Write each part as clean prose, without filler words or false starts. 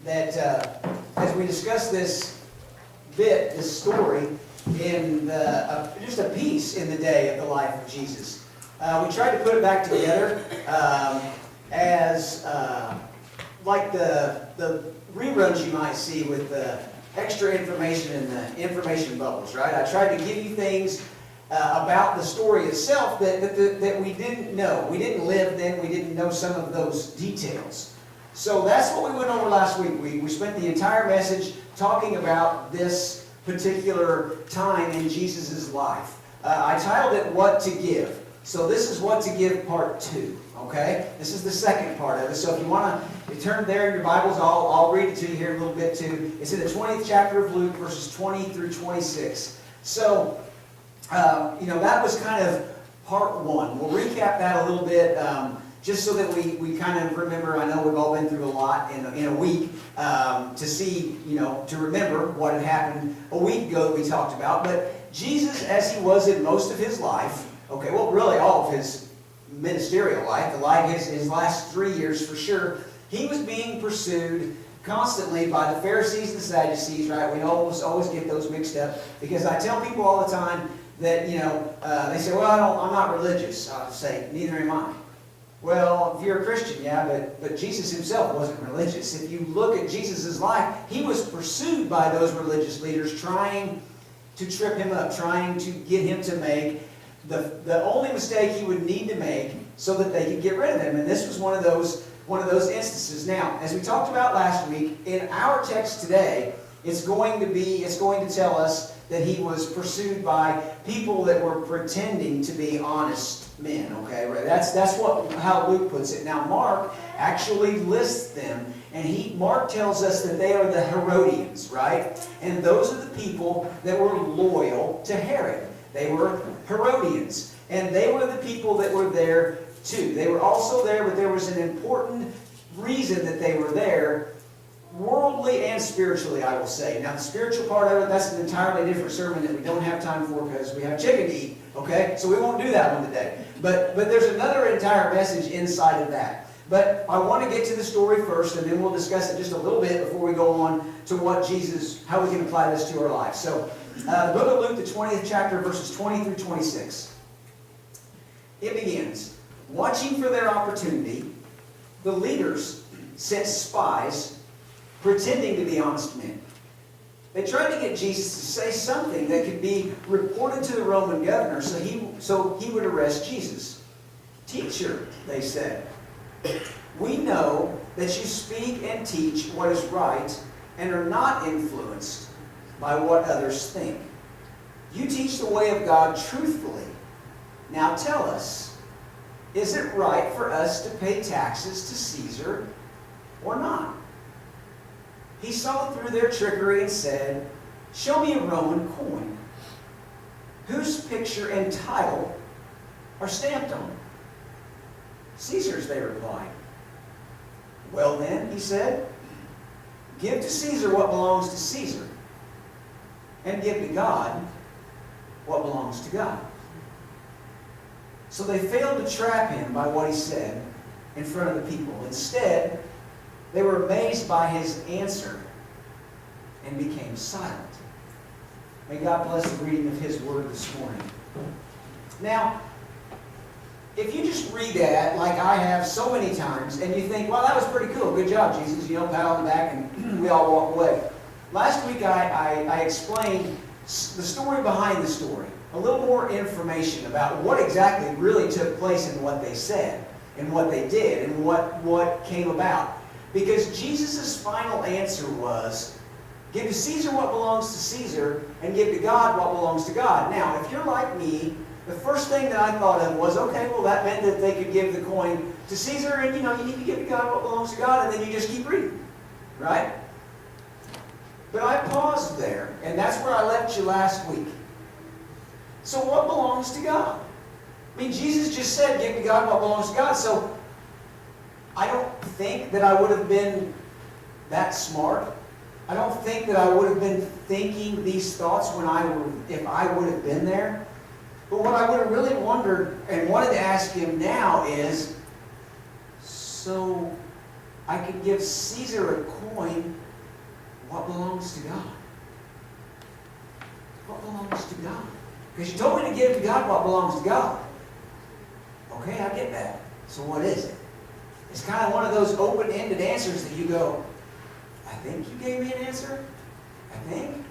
that as we discuss this story, in just a piece in the day of the life of Jesus, we tried to put it back together as like the reruns you might see with the extra information in the information bubbles, right? I tried to give you things about the story itself that we didn't know. We didn't live then. We didn't know some of those details. So that's what we went over last week. We spent the entire message talking about this particular time in Jesus' life. I titled it, What to Give. So this is What to Give Part 2. Okay? This is the second part of it. So if you want to turn there in your Bibles, I'll read it to you here in a little bit too. It's in the 20th chapter of Luke, verses 20 through 26. So, that was kind of part 1. We'll recap that a little bit, just so that we kind of remember. I know we've all been through a lot in a week, to see, to remember what had happened a week ago that we talked about. But Jesus, as he was in most of his life, really all of his ministerial life, his last 3 years for sure, he was being pursued constantly by the Pharisees and the Sadducees, right? We always get those mixed up, because I tell people all the time that, they say, well, I'm not religious. I'll say, neither am I. Well, if you're a Christian, yeah, but Jesus himself wasn't religious. If you look at Jesus' life, he was pursued by those religious leaders trying to trip him up, trying to get him to make the only mistake he would need to make so that they could get rid of him. And this was one of those instances. Now, as we talked about last week, in our text today, it's going to tell us that he was pursued by people that were pretending to be honest men. Okay, right? That's how Luke puts it. Now, Mark actually lists them, and Mark tells us that they are the Herodians, right? And those are the people that were loyal to Herod. They were Herodians, and they were the people that were there too. They were also there, but there was an important reason that they were there, worldly and spiritually, I will say. Now, the spiritual part of it, that's an entirely different sermon that we don't have time for because we have chicken to eat, okay? So we won't do that one today. But there's another entire message inside of that. But I want to get to the story first, and then we'll discuss it just a little bit before we go on to how we can apply this to our lives. So, the book of Luke, the 20th chapter, verses 20 through 26. It begins, watching for their opportunity, the leaders sent spies pretending to be honest men. They tried to get Jesus to say something that could be reported to the Roman governor so he would arrest Jesus. Teacher, they said, we know that you speak and teach what is right and are not influenced by what others think. You teach the way of God truthfully. Now tell us, is it right for us to pay taxes to Caesar or not? He saw through their trickery and said, show me a Roman coin. Whose picture and title are stamped on it? Caesar's, they replied. Well then, he said, give to Caesar what belongs to Caesar, and give to God what belongs to God. So they failed to trap him by what he said in front of the people. Instead, they were amazed by his answer and became silent. May God bless the reading of his word this morning. Now, if you just read that like I have so many times, and you think, well, that was pretty cool. Good job, Jesus. Pat on the back, and we all walk away. Last week I explained the story behind the story. A little more information about what exactly really took place and what they said, and what they did, and what came about. Because Jesus' final answer was, give to Caesar what belongs to Caesar, and give to God what belongs to God. Now, if you're like me, the first thing that I thought of was, okay, well, that meant that they could give the coin to Caesar, and you need to give to God what belongs to God, and then you just keep reading, right? But I paused there, and that's where I left you last week. So what belongs to God? I mean, Jesus just said, give to God what belongs to God, so I don't think that I would have been that smart. I don't think that I would have been thinking these thoughts if I would have been there. But what I would have really wondered and wanted to ask him now is, so I could give Caesar a coin. What belongs to God? What belongs to God? Because you told me to give to God what belongs to God. Okay, I get that. So what is it? It's kind of one of those open-ended answers that you go, I think you gave me an answer? I think?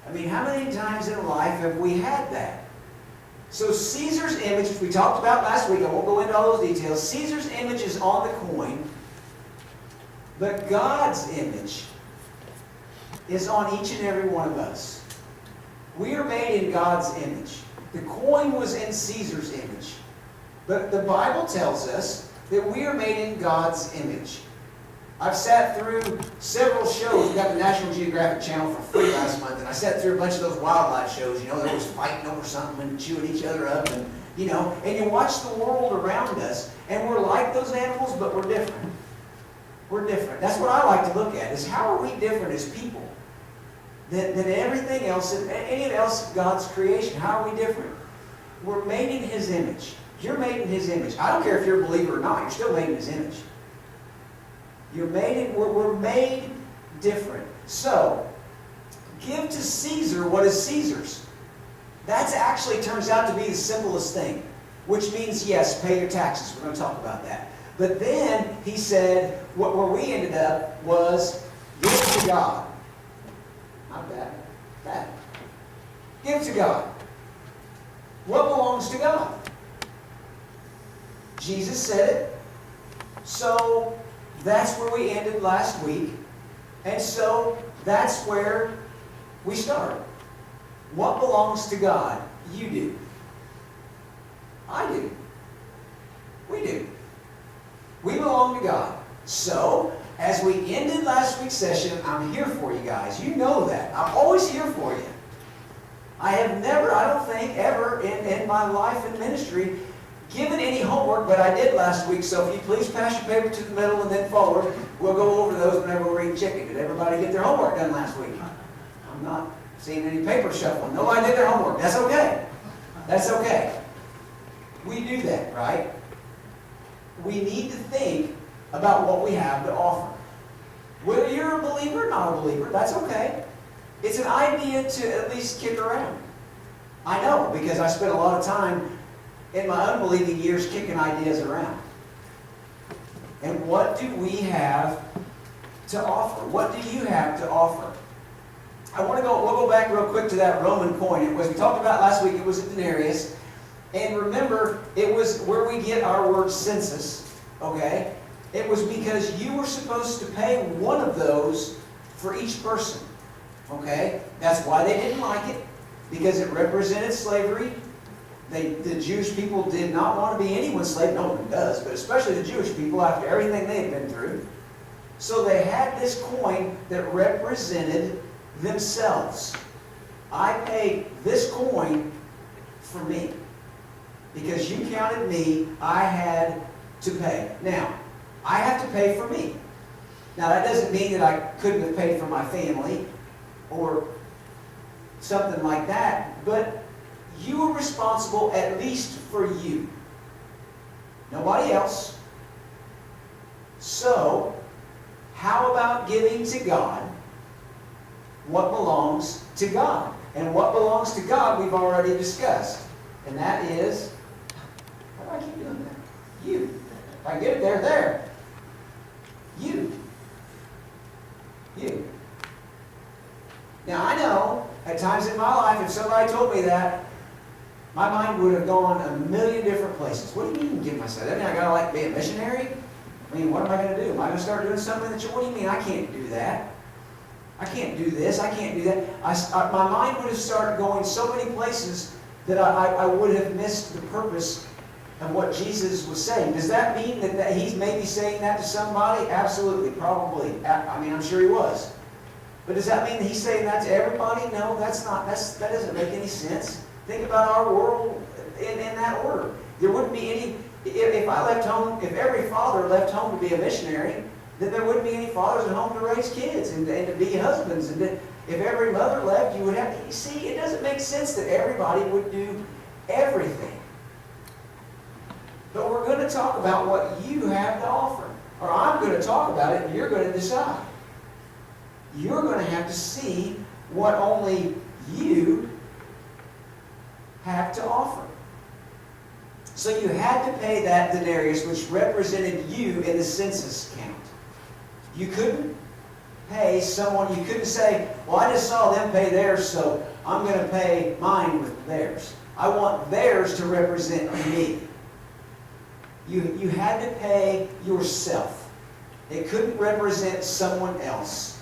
I mean, how many times in life have we had that? So Caesar's image, which we talked about last week, I won't go into all those details. Caesar's image is on the coin, but God's image is on each and every one of us. We are made in God's image. The coin was in Caesar's image. But the Bible tells us that we are made in God's image. I've sat through several shows. We got the National Geographic Channel for free last month, and I sat through a bunch of those wildlife shows. You know, they was fighting over something and chewing each other up, and you know, and you watch the world around us, and we're like those animals, but we're different. We're different. That's what I like to look at, is how are we different as people than everything else, and any else of God's creation? How are we different? We're made in His image. You're made in His image. I don't care if you're a believer or not. You're still made in His image. You're made in, we're made different. So, give to Caesar what is Caesar's. That actually turns out to be the simplest thing. Which means, yes, pay your taxes. We're going to talk about that. But then, he said, where we ended up was, give to God. Not bad. Bad. Give to God. What belongs to God? Jesus said it. So, that's where we ended last week. And so, that's where we start. What belongs to God? You do. I do. We do. We belong to God. So, as we ended last week's session, I'm here for you guys. You know that. I'm always here for you. I have never, I don't think, ever in my life and ministry given any homework, but I did last week, so if you please pass your paper to the middle and then forward, we'll go over those whenever we're eating chicken. Did everybody get their homework done last week? I'm not seeing any paper shuffling. Nobody did their homework. That's okay. That's okay. We do that, right? We need to think about what we have to offer. Whether you're a believer or not a believer, that's okay. It's an idea to at least kick around. I know, because I spent a lot of time in my unbelieving years kicking ideas around. And what do we have to offer? What do you have to offer? We'll go back real quick to that Roman coin. It was, we talked about last week, it was a denarius. And remember, it was where we get our word census, okay? It was because you were supposed to pay one of those for each person, okay? That's why they didn't like it, because it represented slavery. The Jewish people did not want to be anyone's slave. No one does, but especially the Jewish people after everything they had been through. So they had this coin that represented themselves. I paid this coin for me. Because you counted me, I had to pay. Now, I have to pay for me. Now, that doesn't mean that I couldn't have paid for my family or something like that, but you are responsible at least for you. Nobody else. So, how about giving to God what belongs to God? And what belongs to God we've already discussed. And that is, how do I keep doing that? You. If I get it there. You. You. Now I know, at times in my life, if somebody told me that, my mind would have gone a million different places. What do you mean give myself? That mean I gotta be a missionary? I mean, what am I gonna do? Am I gonna start doing something that what do you mean I can't do that? I can't do this, I can't do that. My mind would have started going so many places that I would have missed the purpose of what Jesus was saying. Does that mean that he's maybe saying that to somebody? Absolutely, probably. I mean, I'm sure he was. But does that mean that he's saying that to everybody? No, that's not. That doesn't make any sense. Think about our world in that order. There wouldn't be any. If I left home, if every father left home to be a missionary, then there wouldn't be any fathers at home to raise kids and to be husbands. And if every mother left, you would have to. You see, it doesn't make sense that everybody would do everything. But we're going to talk about what you have to offer. Or I'm going to talk about it and you're going to decide. You're going to have to see what only you have to offer. So you had to pay that denarius, which represented you in the census count. You couldn't pay someone, you couldn't say, well, I just saw them pay theirs, so I'm going to pay mine with theirs. I want theirs to represent me. You had to pay yourself. It couldn't represent someone else.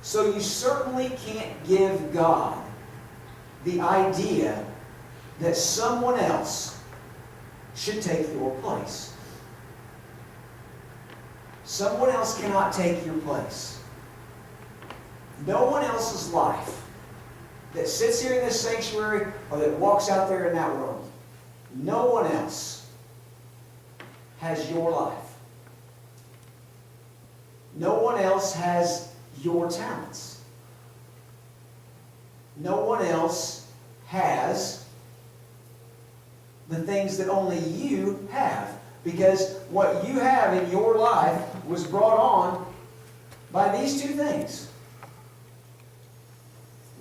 So you certainly can't give God the idea that someone else should take your place. Someone else cannot take your place. No one else's life that sits here in this sanctuary or that walks out there in that world, no one else has your life. No one else has your talents. No one else has the things that only you have. Because what you have in your life was brought on by these two things.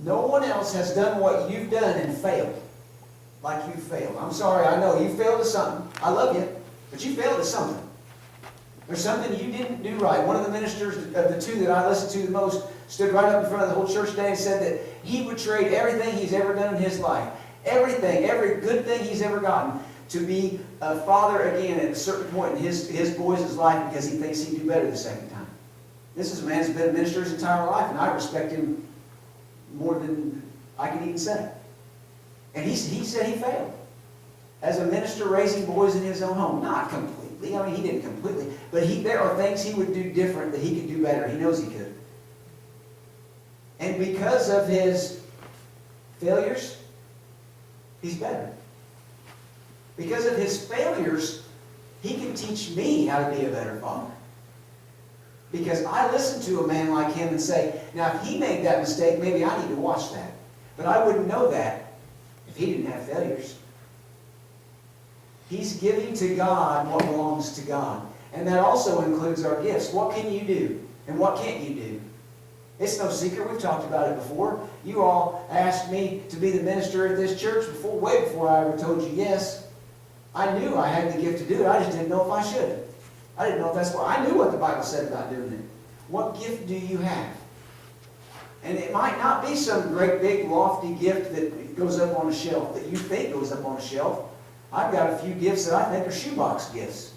No one else has done what you've done and failed like you failed. I'm sorry, I know you failed at something. I love you, but you failed at something. There's something you didn't do right. One of the ministers of the two that I listened to the most stood right up in front of the whole church today and said that he would trade everything he's ever done in his life, everything, every good thing he's ever gotten, to be a father again at a certain point in his boys' life because he thinks he'd do better the second time. This is a man who's been a minister his entire life, and I respect him more than I can even say. And he said he failed as a minister raising boys in his own home. Not completely. I mean, he didn't completely. But there are things he would do different that he could do better. He knows he could. And because of his failures, he's better. Because of his failures, he can teach me how to be a better father. Because I listen to a man like him and say, now if he made that mistake, maybe I need to watch that. But I wouldn't know that if he didn't have failures. He's giving to God what belongs to God. And that also includes our gifts. What can you do? And what can't you do? It's no secret. We've talked about it before. You all asked me to be the minister at this church way before I ever told you yes. I knew I had the gift to do it. I just didn't know if I should. I didn't know if that's what... I knew what the Bible said about doing it. What gift do you have? And it might not be some great big lofty gift that goes up on a shelf, that you think goes up on a shelf. I've got a few gifts that I think are shoebox gifts.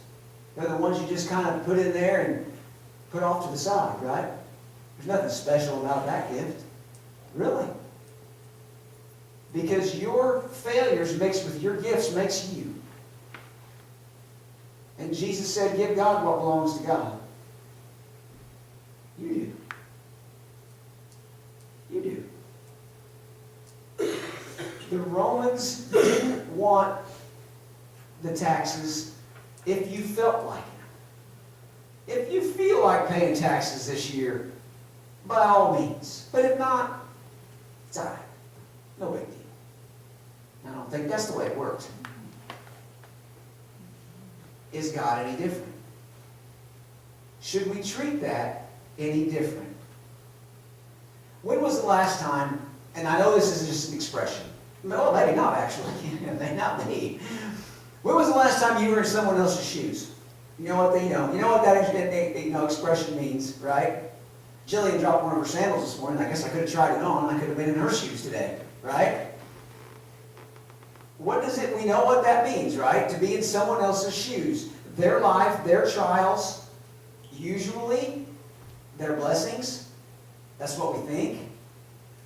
They're the ones you just kind of put in there and put off to the side, right? There's nothing special about that gift. Really. Because your failures mixed with your gifts makes you. And Jesus said, give God what belongs to God. You do. You do. The Romans didn't want the taxes if you felt like it. If you feel like paying taxes this year, by all means. But if not, it's all right. No big deal. I don't think that's the way it works. Is God any different? Should we treat that any different? When was the last time, and I know this is just an expression, well, maybe not actually, it may not be. When was the last time you were in someone else's shoes? You know what that expression means, right? Jillian dropped one of her sandals this morning. I guess I could have tried it on. I could have been in her shoes today, right? What does it, we know what that means, right? To be in someone else's shoes. Their life, their trials, usually their blessings. That's what we think.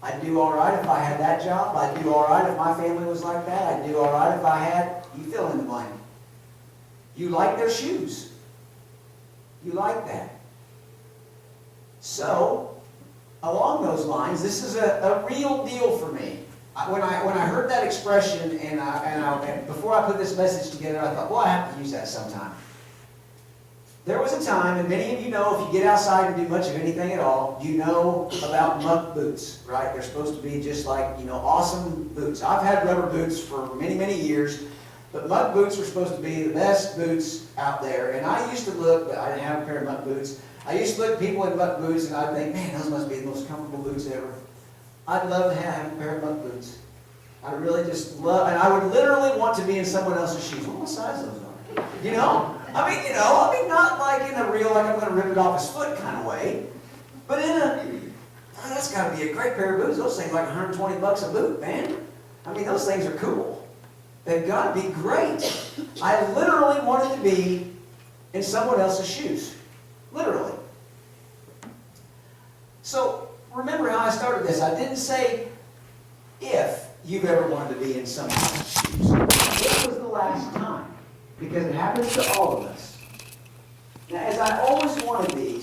I'd do all right if I had that job. I'd do all right if my family was like that. I'd do all right if I had, you fill in the blank. You like their shoes. You like that. So, along those lines, this is a real deal for me. When I heard that expression and before I put this message together, I thought, well, I have to use that sometime. There was a time, and many of you know if you get outside and do much of anything at all, you know about muck boots, right? They're supposed to be just like, awesome boots. I've had rubber boots for many, many years, But Muck boots were supposed to be the best boots out there. And I used to look, but I didn't have a pair of Muck boots. I used to look at people in Muck boots and I'd think, man, those must be the most comfortable boots ever. I'd love to have a pair of Muck boots. I really just love, and I would literally want to be in someone else's shoes. What size those are? You know? I mean, not like in a real, like I'm going to rip it off his foot kind of way. But in a, oh, that's got to be a great pair of boots. Those things are like $120 a boot, man. I mean, those things are cool. They've got to be great. I literally wanted to be in someone else's shoes. Literally. So, remember how I started this. I didn't say if you've ever wanted to be in someone else's shoes. It was the last time. Because it happens to all of us. Now, as I always want to be,